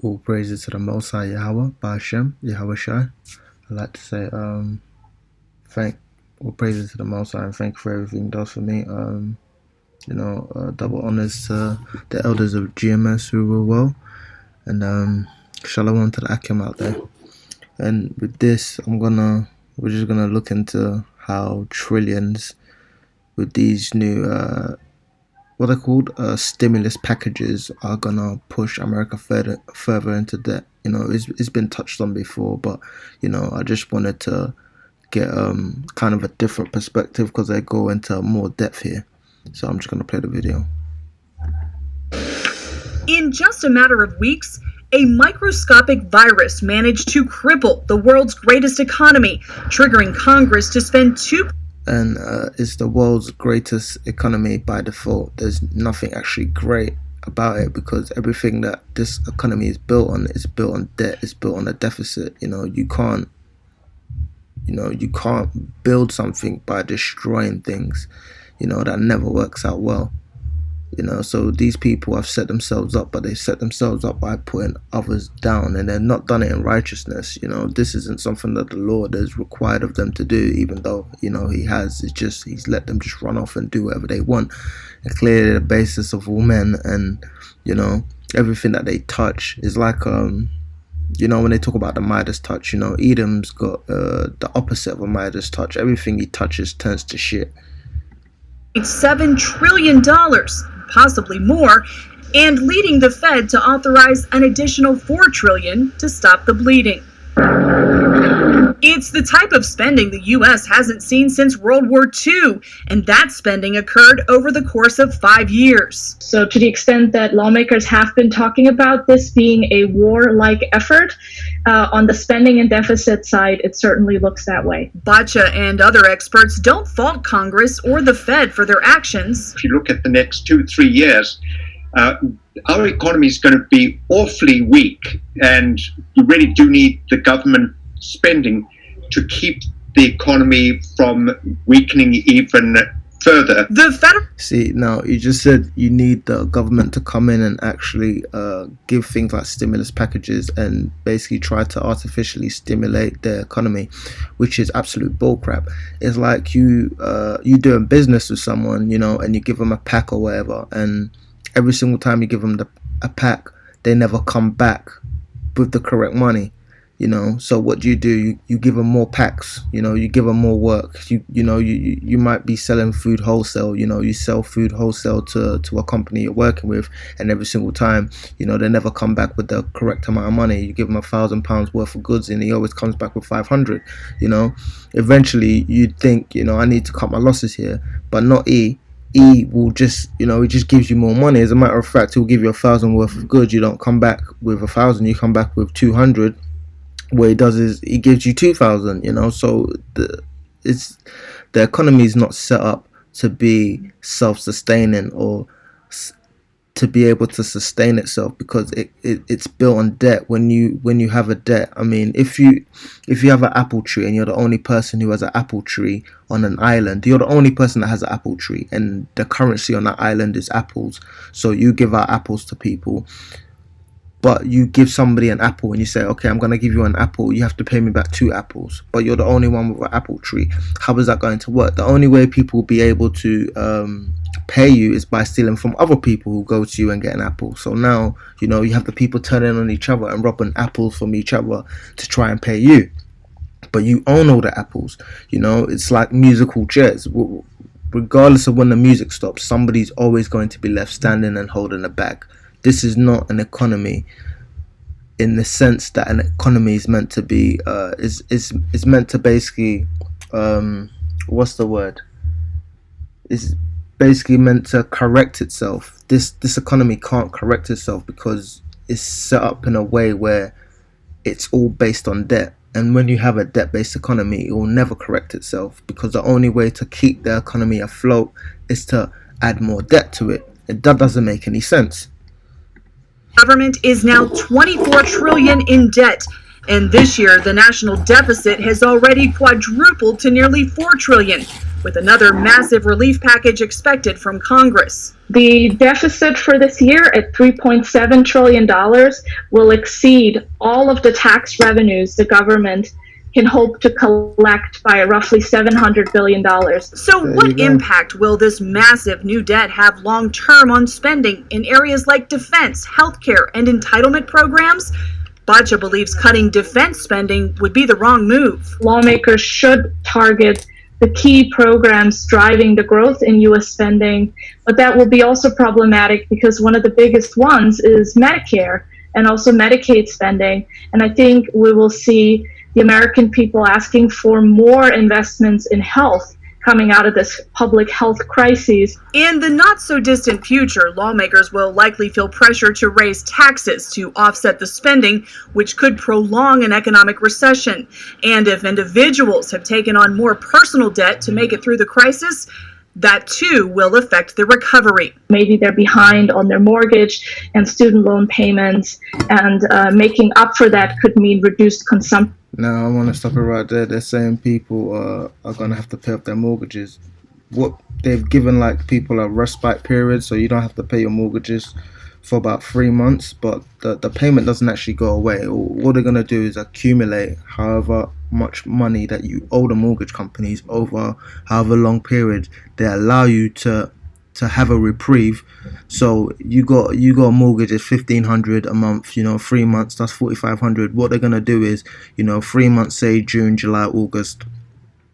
All praises to the Most High Yahweh, Ba'ashem, Yahweh Shai. I'd like to say, thank all praises to the Most High and thank you for everything he does for me. Double honors to the elders of GMS who were well, and shalom to the Akim out there. And with this, we're just gonna look into how trillions with these new what are called stimulus packages are gonna push America further into debt. It's been touched on before, but I just wanted to get kind of a different perspective because they go into more depth here. So I'm just gonna play the video. In just a matter of weeks, a microscopic virus managed to cripple the world's greatest economy, triggering Congress to spend And it's the world's greatest economy by default. There's nothing actually great about it because everything that this economy is built on is built on debt. It's built on a deficit. You can't build something by destroying things. That never works out well. So these people have set themselves up, but they set themselves up by putting others down, and they're not done it in righteousness. This isn't something that the Lord has required of them to do, even though he has. It's just he's let them just run off and do whatever they want, and clearly the basis of all men, and everything that they touch is like when they talk about the Midas touch. Edom's got the opposite of a Midas touch. Everything he touches turns to shit. $7 trillion, possibly more, and leading the Fed to authorize an additional $4 trillion to stop the bleeding. It's the type of spending the U.S. hasn't seen since World War II, and that spending occurred over the course of 5 years. So to the extent that lawmakers have been talking about this being a war-like effort, on the spending and deficit side, it certainly looks that way. Bacha and other experts don't fault Congress or the Fed for their actions. If you look at the next 2-3 years, our economy is going to be awfully weak, and you really do need the government spending to keep the economy from weakening even further. See, now you just said you need the government to come in and actually give things like stimulus packages and basically try to artificially stimulate the economy, which is absolute bullcrap. It's like you doing business with someone, and you give them a pack or whatever, and every single time you give them a pack, they never come back with the correct money. So what do? You give them more packs. You give them more work. You might be selling food wholesale. You sell food wholesale to a company you're working with, and every single time, they never come back with the correct amount of money. You give them £1,000 worth of goods, and he always comes back with 500. Eventually you'd think, I need to cut my losses here, but not E. E will just, he just gives you more money. As a matter of fact, he'll give you 1,000 worth of goods. You don't come back with 1,000. You come back with 200. What he does is he gives you 2,000. So the economy is not set up to be self-sustaining or to be able to sustain itself, because it's built on debt. When you have a debt, I mean, if you have an apple tree and you're the only person who has an apple tree on an island, you're the only person that has an apple tree, and the currency on that island is apples. So you give out apples to people, but you give somebody an apple and you say, okay, I'm going to give you an apple, you have to pay me back 2 apples, but you're the only one with an apple tree. How is that going to work? The only way people will be able to pay you is by stealing from other people who go to you and get an apple. So now, you have the people turning on each other and robbing apples from each other to try and pay you. But you own all the apples. It's like musical chairs. Regardless of when the music stops, somebody's always going to be left standing and holding a bag. This is not an economy in the sense that an economy is meant to be. Is meant to basically, what's the word? It's basically meant to correct itself. This economy can't correct itself because it's set up in a way where it's all based on debt. And when you have a debt-based economy, it will never correct itself, because the only way to keep the economy afloat is to add more debt to it. That doesn't make any sense. Government is now $24 trillion in debt, and this year the national deficit has already quadrupled to nearly $4 trillion. with another massive relief package expected from Congress. The deficit for this year at $3.7 trillion will exceed all of the tax revenues the government can hope to collect by roughly $700 billion. So what impact will this massive new debt have long-term on spending in areas like defense, healthcare, and entitlement programs? Bacha believes cutting defense spending would be the wrong move. Lawmakers should target the key programs driving the growth in U.S. spending, but that will be also problematic because one of the biggest ones is Medicare and also Medicaid spending. And I think we will see the American people asking for more investments in health coming out of this public health crisis. In the not-so-distant future, lawmakers will likely feel pressure to raise taxes to offset the spending, which could prolong an economic recession. And if individuals have taken on more personal debt to make it through the crisis, that too will affect the recovery. Maybe they're behind on their mortgage and student loan payments, and making up for that could mean reduced consumption. Now I want to stop it right there. They're saying people are going to have to pay off their mortgages. What they've given like people a respite period, so you don't have to pay your mortgages for about 3 months, but the payment doesn't actually go away. What they're going to do is accumulate however much money that you owe the mortgage companies over however long period. They allow you to have a reprieve. So you got a mortgage at $1,500 a month, 3 months, that's $4,500. What they're gonna do is, 3 months, say June, July, August,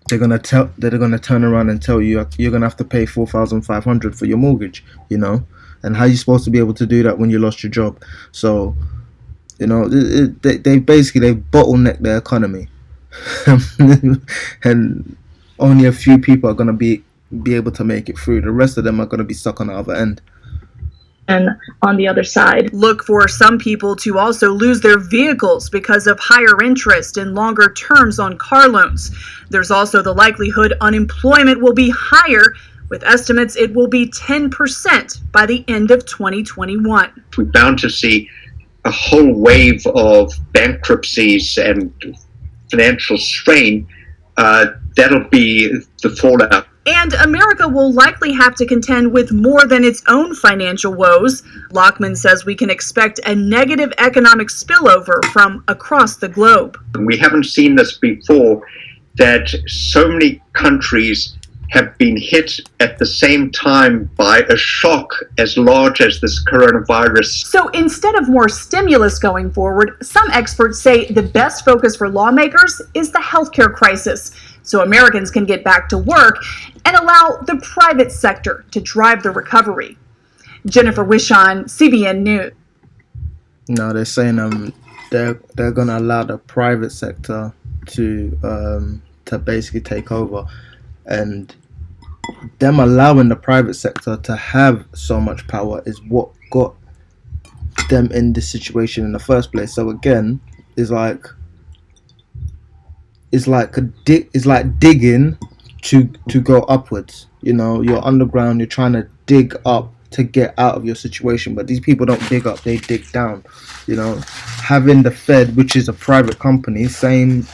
they're gonna turn around and tell you you're gonna have to pay $4,500 for your mortgage, and how are you supposed to be able to do that when you lost your job? So, they bottlenecked their economy, and only a few people are gonna be able to make it through. The rest of them are going to be stuck on the other end. And on the other side, look for some people to also lose their vehicles because of higher interest and longer terms on car loans. There's also the likelihood unemployment will be higher, with estimates it will be 10% by the end of 2021. We're bound to see a whole wave of bankruptcies and financial strain. That'll be the fallout. And America will likely have to contend with more than its own financial woes. Lockman says we can expect a negative economic spillover from across the globe. We haven't seen this before, that so many countries have been hit at the same time by a shock as large as this coronavirus. So instead of more stimulus going forward, some experts say the best focus for lawmakers is the healthcare crisis, so Americans can get back to work and allow the private sector to drive the recovery. Jennifer Wishon, CBN News. No, they're saying they're gonna allow the private sector to basically take over, and them allowing the private sector to have so much power is what got them in this situation in the first place. So again, it's like digging to go upwards. You're underground, you're trying to dig up to get out of your situation, but these people don't dig up, they dig down. Having the Fed, which is a private company, same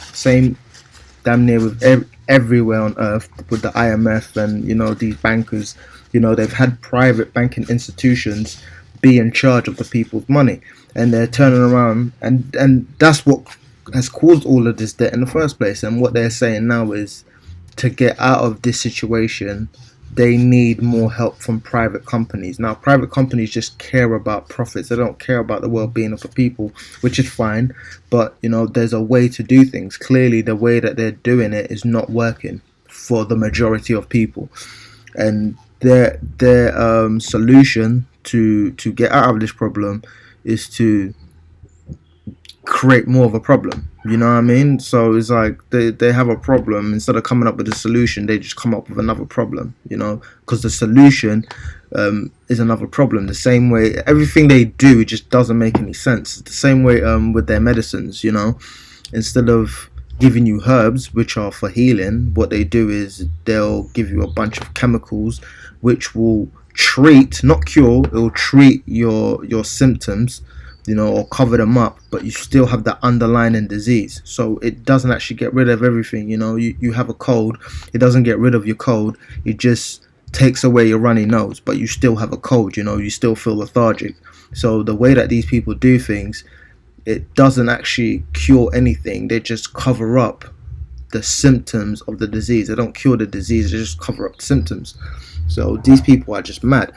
damn near with everywhere on earth, with the IMF and these bankers, they've had private banking institutions be in charge of the people's money, and they're turning around, and that's what has caused all of this debt in the first place. And what they're saying now is, to get out of this situation, they need more help from private companies. Now, private companies just care about profits. They don't care about the well-being of the people, which is fine. But, there's a way to do things. Clearly, the way that they're doing it is not working for the majority of people. And their solution to get out of this problem is to create more of a problem. You know what I mean? So it's like they have a problem. Instead of coming up with a solution, they just come up with another problem, because the solution is another problem. The same way everything they do, it just doesn't make any sense. It's the same way with their medicines. Instead of giving you herbs, which are for healing, what they do is they'll give you a bunch of chemicals which will treat, not cure, it will treat your symptoms, or cover them up, but you still have that underlying disease. So it doesn't actually get rid of everything. You have a cold, it doesn't get rid of your cold, it just takes away your runny nose, but you still have a cold. You still feel lethargic. So the way that these people do things, it doesn't actually cure anything. They just cover up the symptoms of the disease. They don't cure the disease, they just cover up the symptoms. So these people are just mad.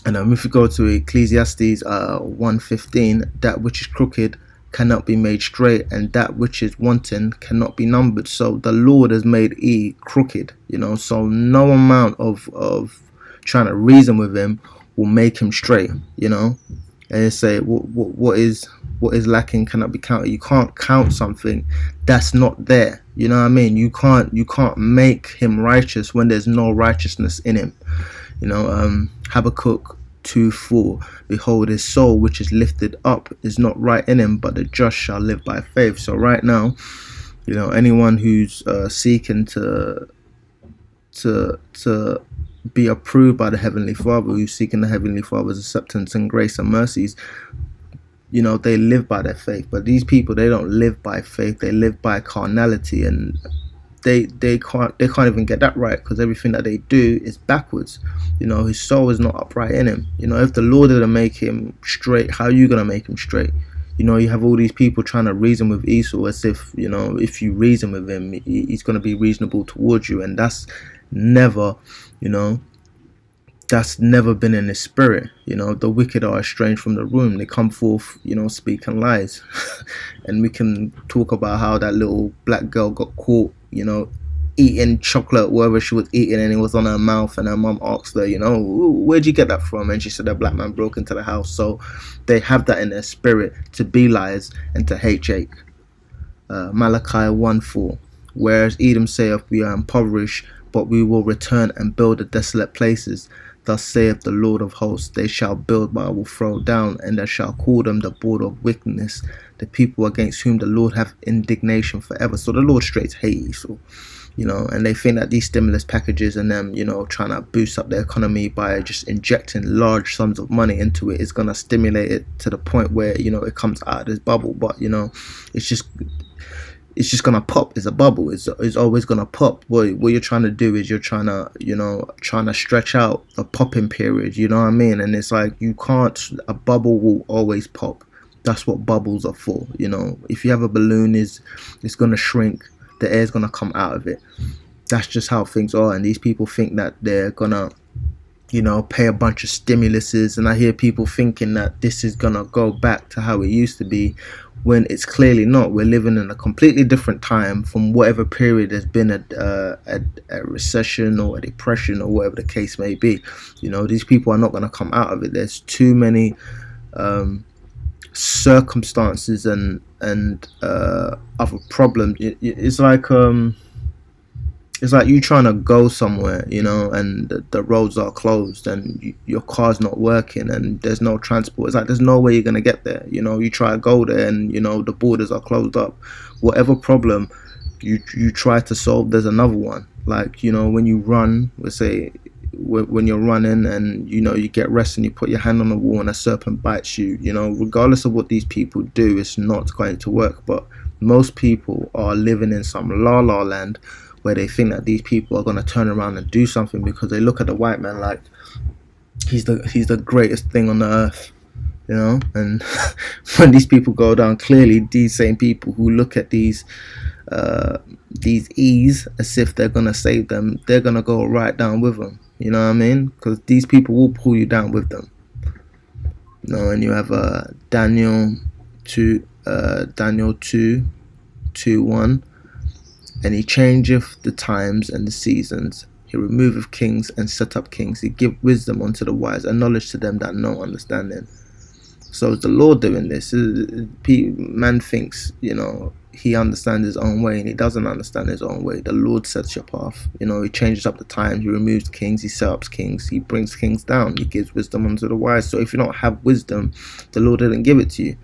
And if you go to Ecclesiastes 1:15, that which is crooked cannot be made straight, and that which is wanting cannot be numbered. So the Lord has made crooked, so no amount of trying to reason with him will make him straight, and they say what is lacking cannot be counted. You can't count something that's not there. You know what I mean? You can't make him righteous when there's no righteousness in him. Habakkuk 2:4, behold, his soul which is lifted up is not right in him, but the just shall live by faith. So right now, anyone who's seeking to be approved by the Heavenly Father, who's seeking the Heavenly Father's acceptance and grace and mercies, they live by their faith. But these people, they don't live by faith, they live by carnality, and they can't even get that right, because everything that they do is backwards. His soul is not upright in him. If the Lord didn't make him straight, how are you gonna make him straight? You have all these people trying to reason with Esau as if if you reason with him, he's gonna be reasonable towards you, and that's never that's never been in his spirit. The wicked are estranged from the womb, they come forth speaking lies. And we can talk about how that little black girl got caught eating chocolate, whatever she was eating, and it was on her mouth, and her mom asked her, where'd you get that from? And she said a black man broke into the house. So they have that in their spirit, to be liars and to hate Jake. Malachi 1:4, whereas Edom saith, we are impoverished, but we will return and build the desolate places. Thus saith the Lord of hosts, they shall build, but I will throw down, and I shall call them the border of wickedness, the people against whom the Lord hath indignation forever. So the Lord straight hate Esau, and they think that these stimulus packages and them, trying to boost up the economy by just injecting large sums of money into it is going to stimulate it to the point where, it comes out of this bubble. But, it's just gonna pop. It's a bubble. It's always gonna pop. What you're trying to do is you're trying to stretch out the popping period. You know what I mean? And it's like, you can't. A bubble will always pop. That's what bubbles are for. If you have a balloon, it's gonna shrink. The air's gonna come out of it. That's just how things are. And these people think that they're gonna pay a bunch of stimuluses, and I hear people thinking that this is gonna go back to how it used to be, when it's clearly not. We're living in a completely different time from whatever period there's been a recession or a depression or whatever the case may be. These people are not going to come out of it. There's too many circumstances and other problems. It's like you trying to go somewhere, and the roads are closed, and your car's not working, and there's no transport. It's like there's no way you're going to get there. You try to go there, and, the borders are closed up. Whatever problem you try to solve, there's another one. Like, when you run, let's say, when you're running and, you get rest and you put your hand on the wall and a serpent bites you, regardless of what these people do, it's not going to work. But most people are living in some la-la land, where they think that these people are going to turn around and do something, because they look at the white man like he's the greatest thing on the earth, and when these people go down, clearly these same people who look at these E's as if they're going to save them, they're going to go right down with them. You know what I mean? Because these people will pull you down with them. And you have Daniel 2:1. And he changeth the times and the seasons. He removeth kings and set up kings. He give wisdom unto the wise and knowledge to them that know understanding. So is the Lord doing this? Man thinks, he understands his own way, and he doesn't understand his own way. The Lord sets your path. He changes up the times. He removes kings. He sets up kings. He brings kings down. He gives wisdom unto the wise. So if you don't have wisdom, the Lord didn't give it to you.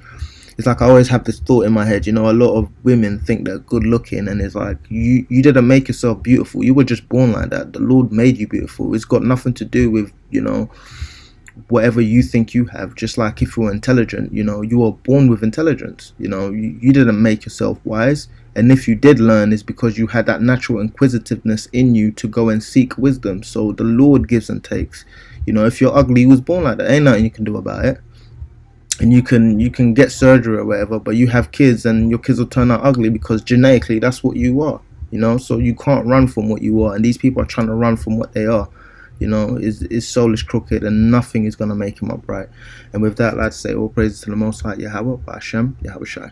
It's like I always have this thought in my head, a lot of women think they're good looking, and it's like, you didn't make yourself beautiful. You were just born like that. The Lord made you beautiful. It's got nothing to do with, whatever you think you have. Just like if you're intelligent, you are born with intelligence. You didn't make yourself wise, and if you did learn, it's because you had that natural inquisitiveness in you to go and seek wisdom. So the Lord gives and takes. If you're ugly, you was born like that. Ain't nothing you can do about it. And you can get surgery or whatever, but you have kids and your kids will turn out ugly because genetically that's what you are. So you can't run from what you are, and these people are trying to run from what they are. His soul is crooked and nothing is going to make him upright. And with that, I'd say all praises to the Most High Yahweh, Hashem, Yahweh Shai.